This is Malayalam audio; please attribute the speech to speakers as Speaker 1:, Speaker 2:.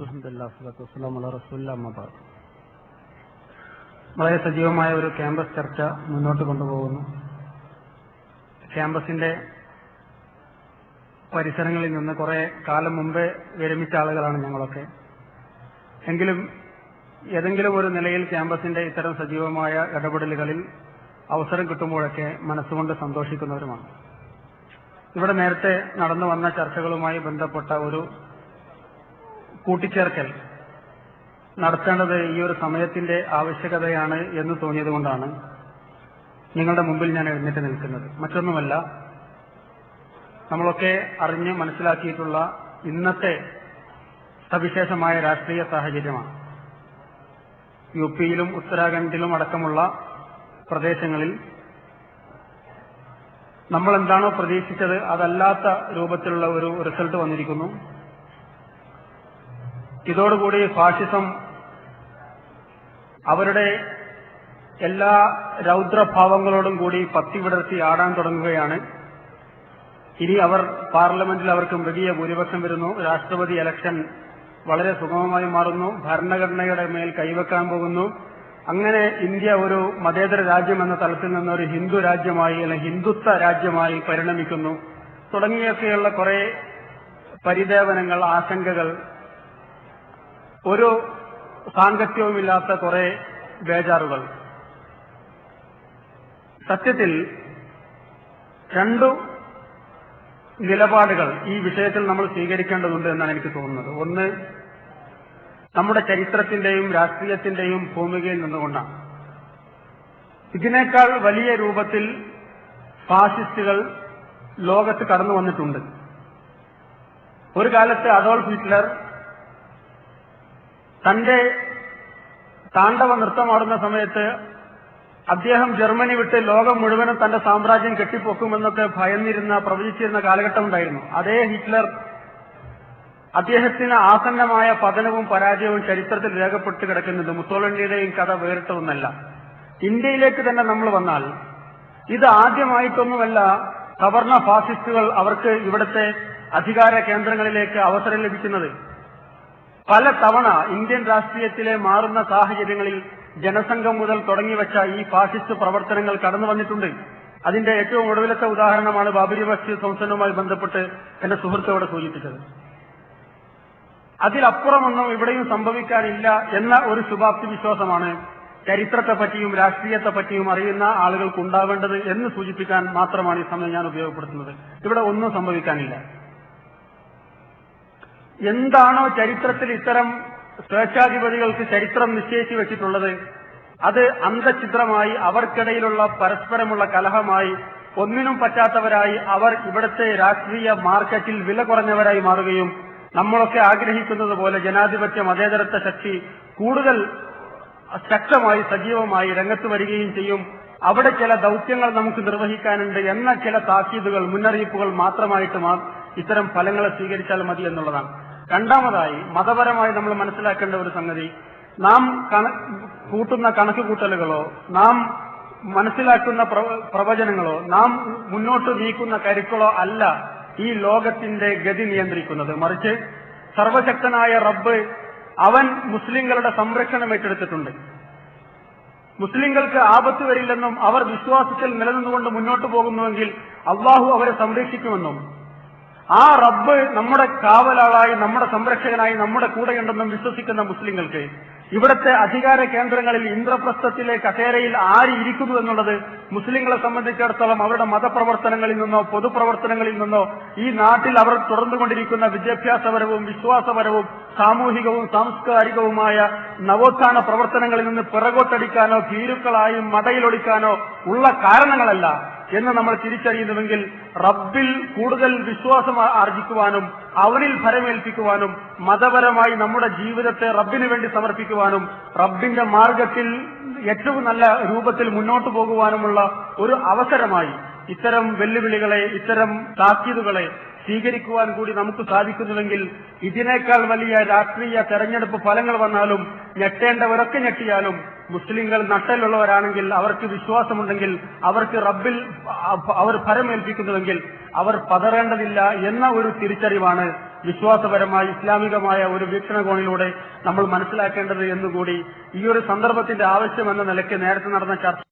Speaker 1: അൽഹംദുലില്ലാഹി വസ്സലാത്തു വസ്സലാമു അലാ റസൂലില്ലാഹി അമ്മാ ബഅദ്. വളരെ സജീവമായ ഒരു ക്യാമ്പസ് ചർച്ച മുന്നോട്ട് കൊണ്ടുപോകുന്നു. ക്യാമ്പസിന്റെ പരിസരങ്ങളിൽ നിന്ന് കുറെ കാലം മുമ്പേ വിരമിച്ച ആളുകളാണ് ഞങ്ങളൊക്കെ. എങ്കിലും ഏതെങ്കിലും ഒരു നിലയിൽ ക്യാമ്പസിന്റെ ഇത്തരം സജീവമായ ഇടപെടലുകളിൽ അവസരം കിട്ടുമ്പോഴൊക്കെ മനസ്സുകൊണ്ട് സന്തോഷിക്കുന്നവരുമാണ്. ഇവിടെ നേരത്തെ നടന്നു വന്ന ചർച്ചകളുമായി ബന്ധപ്പെട്ട ഒരു കൂട്ടിച്ചേർക്കൽ നടത്തേണ്ടത് ഈ ഒരു സമയത്തിന്റെ ആവശ്യകതയാണ് എന്ന് തോന്നിയതുകൊണ്ടാണ് നിങ്ങളുടെ മുമ്പിൽ ഞാൻ എഴുന്നേറ്റ് നിൽക്കുന്നത്. മറ്റൊന്നുമല്ല, നമ്മളൊക്കെ അറിഞ്ഞ് മനസ്സിലാക്കിയിട്ടുള്ള ഇന്നത്തെ സവിശേഷമായ രാഷ്ട്രീയ സാഹചര്യമാണ്. യുപിയിലും ഉത്തരാഖണ്ഡിലും അടക്കമുള്ള പ്രദേശങ്ങളിൽ നമ്മൾ എന്താണോ പ്രതീക്ഷിച്ചത് അതല്ലാത്ത രൂപത്തിലുള്ള ഒരു റിസൾട്ട് വന്നിരിക്കുന്നു. ഇതോടുകൂടി ഫാഷിസം അവരുടെ എല്ലാ രൗദ്രഭാവങ്ങളോടും കൂടി പത്തി വിടർത്തി ആടാൻ തുടങ്ങുകയാണ്. ഇനി അവർ പാർലമെന്റിൽ അവർക്ക് മൃഗീയ ഭൂരിപക്ഷം വരുന്നു. രാഷ്ട്രപതി ഇലക്ഷൻ വളരെ സുഗമമായി മാറുന്നു. ഭരണഘടനയുടെ മേൽ കൈവെക്കാൻ പോകുന്നു. അങ്ങനെ ഇന്ത്യ ഒരു മതേതര രാജ്യം എന്ന തലത്തിൽ നിന്ന് ഒരു ഹിന്ദു രാജ്യമായി അല്ലെങ്കിൽ ഹിന്ദുത്വ രാജ്യമായി പരിണമിക്കുന്നു. തുടങ്ങിയൊക്കെയുള്ള കുറെ പരിദേവനങ്ങൾ, ആശങ്കകൾ, ഒരു സാങ്കത്യവുമില്ലാത്ത കുറെ ബേജാറുകൾ. സത്യത്തിൽ രണ്ടു നിലപാടുകൾ ഈ വിഷയത്തിൽ നമ്മൾ സ്വീകരിക്കേണ്ടതുണ്ട് എന്നാണ് എനിക്ക് തോന്നുന്നത്. ഒന്ന്, നമ്മുടെ ചരിത്രത്തിന്റെയും രാഷ്ട്രീയത്തിന്റെയും ഭൂമികയിൽ നിന്നുകൊണ്ടാണ്. ഇതിനേക്കാൾ വലിയ രൂപത്തിൽ ഫാസിസ്റ്റുകൾ ലോകത്ത് കടന്നു വന്നിട്ടുണ്ട്. ഒരു കാലത്ത് അഡോൾഫ് ഹിറ്റ്ലർ തന്റെ താണ്ഡവ നൃത്തമാടുന്ന സമയത്ത് അദ്ദേഹം ജർമ്മനി വിട്ട് ലോകം മുഴുവനും തന്റെ സാമ്രാജ്യം കെട്ടിപ്പൊക്കുമെന്നൊക്കെ പ്രവചിച്ചിരുന്ന കാലഘട്ടം ഉണ്ടായിരുന്നു. അതേ ഹിറ്റ്ലർ അദ്ദേഹത്തിന് ആസന്നമായ പതനവും പരാജയവും ചരിത്രത്തിൽ രേഖപ്പെട്ട് കിടക്കുന്നുണ്ട്. മുസോളിനിയുടെയും കഥ വേറിട്ടതൊന്നല്ല. ഇന്ത്യയിലേക്ക് തന്നെ നമ്മൾ വന്നാൽ ഇത് ആദ്യമായിട്ടൊന്നുമല്ല സവർണ ഫാസിസ്റ്റുകൾ അവർക്ക് ഇവിടുത്തെ അധികാര കേന്ദ്രങ്ങളിലേക്ക് അവസരം ലഭിക്കുന്നത്. പല തവണ ഇന്ത്യൻ രാഷ്ട്രീയത്തിലെ മാറുന്ന സാഹചര്യങ്ങളിൽ ജനസംഘം മുതൽ തുടങ്ങിവെച്ച ഈ ഫാസിസ്റ്റ് പ്രവർത്തനങ്ങൾ കടന്നു വന്നിട്ടുണ്ട്. അതിന്റെ ഏറ്റവും ഒടുവിലത്തെ ഉദാഹരണമാണ് ബാബരി മസ്ജിദ് സംസ്ഥാനവുമായി ബന്ധപ്പെട്ട് എന്റെ സുഹൃത്തോടെ സൂചിപ്പിച്ചത്. അതിലപ്പുറമൊന്നും ഇവിടെയും സംഭവിക്കാനില്ല എന്ന ഒരു ശുഭാപ്തി വിശ്വാസമാണ് ചരിത്രത്തെപ്പറ്റിയും രാഷ്ട്രീയത്തെപ്പറ്റിയും അറിയുന്ന ആളുകൾക്ക് ഉണ്ടാവേണ്ടത് എന്ന് സൂചിപ്പിക്കാൻ മാത്രമാണ് ഈ സമയം ഞാൻ ഉപയോഗപ്പെടുത്തുന്നത്. ഇവിടെ ഒന്നും സംഭവിക്കാനില്ല. എന്താണോ ചരിത്രത്തിൽ ഇത്തരം സ്വേച്ഛാധിപതികൾക്ക് ചരിത്രം നിശ്ചയിച്ചു വെച്ചിട്ടുള്ളത് അത് അന്തഛിദ്രമായി അവർക്കിടയിലുള്ള പരസ്പരമുള്ള കലഹമായി ഒന്നിനും പറ്റാത്തവരായി അവർ ഇവിടുത്തെ രാഷ്ട്രീയ മാർക്കറ്റിൽ വില കുറഞ്ഞവരായി മാറുകയും നമ്മളൊക്കെ ആഗ്രഹിക്കുന്നത് പോലെ ജനാധിപത്യ മതേതരത്വ ശക്തി കൂടുതൽ ശക്തമായി സജീവമായി രംഗത്ത് വരികയും ചെയ്യും. അവിടെ ചില ദൌത്യങ്ങൾ നമുക്ക് നിർവഹിക്കാനുണ്ട് എന്ന ചില താക്കീതുകൾ, മുന്നറിയിപ്പുകൾ മാത്രമായിട്ട് ഇത്തരം ഫലങ്ങളെ സ്വീകരിച്ചാൽ മതി എന്നുള്ളതാണ്. രണ്ടാമതായി മതപരമായി നമ്മൾ മനസ്സിലാക്കേണ്ട ഒരു സംഗതി, നാം കൂട്ടുന്ന കണക്കുകൂട്ടലുകളോ നാം മനസ്സിലാക്കുന്ന പ്രവചനങ്ങളോ നാം മുന്നോട്ട് നീക്കുന്ന കരുക്കളോ അല്ല ഈ ലോകത്തിന്റെ ഗതി നിയന്ത്രിക്കുന്നത്. മറിച്ച് സർവശക്തനായ റബ്ബ് അവൻ മുസ്ലിങ്ങളുടെ സംരക്ഷണം ഏറ്റെടുത്തിട്ടുണ്ട്. മുസ്ലിങ്ങൾക്ക് ആപത്ത് വരില്ലെന്നും അവർ വിശ്വാസത്തിൽ നിലനിന്നുകൊണ്ട് മുന്നോട്ട് പോകുന്നുവെങ്കിൽ അള്ളാഹു അവരെ സംരക്ഷിക്കുമെന്നും ആ റബ്ബ് നമ്മുടെ കാവലാളായി നമ്മുടെ സംരക്ഷകനായി നമ്മുടെ കൂടെയുണ്ടെന്നും വിശ്വസിക്കുന്ന മുസ്ലിങ്ങൾക്ക് ഇവിടുത്തെ അധികാര കേന്ദ്രങ്ങളിൽ ഇന്ദ്രപ്രസ്ഥത്തിലെ കസേരയിൽ ആര് ഇരിക്കുന്നു എന്നുള്ളത് മുസ്ലിങ്ങളെ സംബന്ധിച്ചിടത്തോളം അവരുടെ മതപ്രവർത്തനങ്ങളിൽ നിന്നോ പൊതുപ്രവർത്തനങ്ങളിൽ നിന്നോ ഈ നാട്ടിൽ അവർ തുടർന്നുകൊണ്ടിരിക്കുന്ന വിദ്യാഭ്യാസപരവും വിശ്വാസപരവും സാമൂഹികവും സാംസ്കാരികവുമായ നവോത്ഥാന പ്രവർത്തനങ്ങളിൽ നിന്ന് പിറകോട്ടടിക്കാനോ ഭീരുക്കളായും മടയിലൊടിക്കാനോ ഉള്ള കാരണങ്ങളല്ല എന്ന് നമ്മൾ തിരിച്ചറിയുന്നുവെങ്കിൽ റബ്ബിൽ കൂടുതൽ വിശ്വാസം ആർജിക്കുവാനും അവനിൽ ഫലമേൽപ്പിക്കുവാനും മതപരമായി നമ്മുടെ ജീവിതത്തെ റബ്ബിന് വേണ്ടി സമർപ്പിക്കുവാനും റബ്ബിന്റെ മാർഗത്തിൽ ഏറ്റവും നല്ല രൂപത്തിൽ മുന്നോട്ടു പോകുവാനുമുള്ള ഒരു അവസരമായി ഇത്തരം വെല്ലുവിളികളെ, ഇത്തരം താക്കീതുകളെ സ്വീകരിക്കുവാൻ കൂടി നമുക്ക് സാധിക്കുന്നുവെങ്കിൽ ഇതിനേക്കാൾ വലിയ രാഷ്ട്രീയ തെരഞ്ഞെടുപ്പ് ഫലങ്ങൾ വന്നാലും ഞെട്ടേണ്ടവരൊക്കെ ഞെട്ടിയാലും മുസ്ലിങ്ങൾ നട്ടലുള്ളവരാണെങ്കിൽ, അവർക്ക് വിശ്വാസമുണ്ടെങ്കിൽ, അവർക്ക് റബ്ബിൽ അവർ ഫലമേൽപ്പിക്കുന്നുവെങ്കിൽ അവർ പതറേണ്ടതില്ല എന്ന ഒരു തിരിച്ചറിവാണ് വിശ്വാസപരമായി ഇസ്ലാമികമായ ഒരു വീക്ഷണകോണിലൂടെ നമ്മൾ മനസ്സിലാക്കേണ്ടത് എന്നുകൂടി ഈ ഒരു സന്ദർഭത്തിന്റെ ആവശ്യമെന്ന നിലയ്ക്ക് നേരത്തെ നടന്ന ചർച്ച